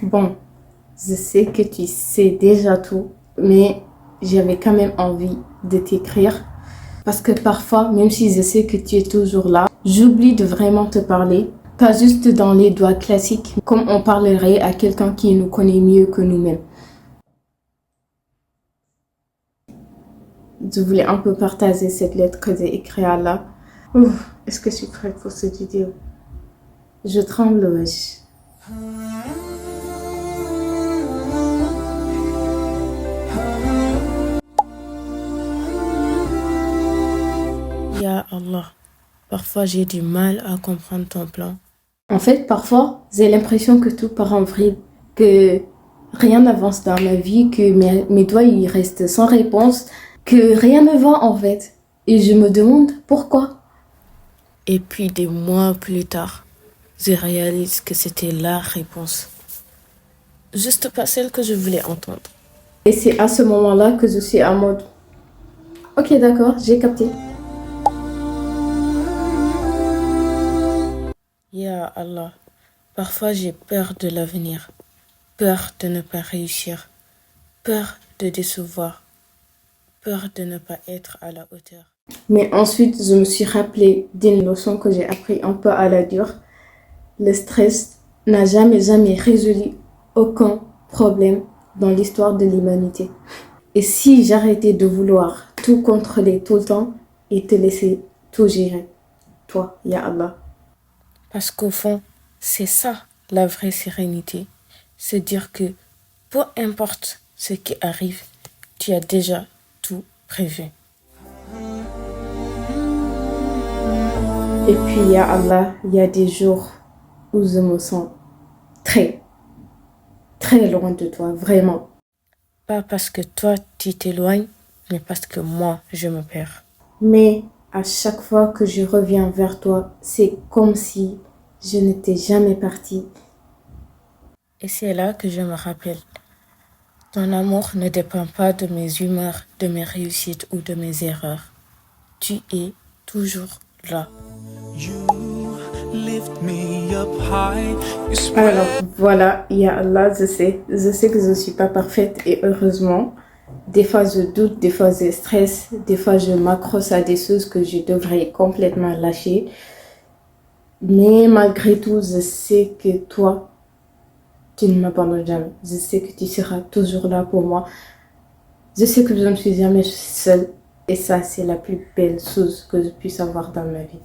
Bon, je sais que tu sais déjà tout, mais j'avais quand même envie de t'écrire parce que parfois, même si je sais que tu es toujours là, j'oublie de vraiment te parler, pas juste dans les doigts classiques, comme on parlerait à quelqu'un qui nous connaît mieux que nous-mêmes. Je voulais un peu partager cette lettre que j'ai écrite à là. Ouf, est-ce que je suis prête pour cette vidéo? Je tremble, wesh. Ya Allah, parfois j'ai du mal à comprendre ton plan. En fait, parfois, j'ai l'impression que tout part en vrille, que rien n'avance dans ma vie, que mes doigts ils restent sans réponse, que rien ne va en fait. Et je me demande pourquoi. Et puis des mois plus tard, je réalise que c'était la réponse. Juste pas celle que je voulais entendre. Et c'est à ce moment-là que je suis en mode, ok d'accord, j'ai capté. Ya Allah, parfois j'ai peur de l'avenir, peur de ne pas réussir, peur de décevoir, peur de ne pas être à la hauteur. Mais ensuite, je me suis rappelé d'une leçon que j'ai appris un peu à la dure. Le stress n'a jamais résolu aucun problème dans l'histoire de l'humanité. Et si j'arrêtais de vouloir tout contrôler tout le temps et te laisser tout gérer, toi, Ya Allah. Parce qu'au fond, c'est ça la vraie sérénité. Se dire que peu importe ce qui arrive, tu as déjà tout prévu. Et puis, Ya Allah, il y a des jours où je me sens très, très loin de toi, vraiment. Pas parce que toi tu t'éloignes, mais parce que moi je me perds. Mais à chaque fois que je reviens vers toi, c'est comme si je n'étais jamais partie. Et c'est là que je me rappelle. Ton amour ne dépend pas de mes humeurs, de mes réussites ou de mes erreurs. Tu es toujours là. Alors voilà, Ya Allah, je sais que je ne suis pas parfaite et heureusement, des fois je doute, des fois je stresse, des fois je m'accroche à des choses que je devrais complètement lâcher. Mais malgré tout, je sais que toi, tu ne m'abandonnes jamais. Je sais que tu seras toujours là pour moi. Je sais que je ne suis jamais seule et ça, c'est la plus belle chose que je puisse avoir dans ma vie.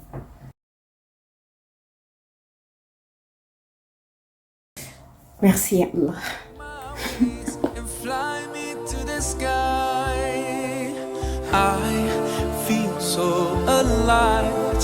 Merci, Ya Allah. I feel so alive.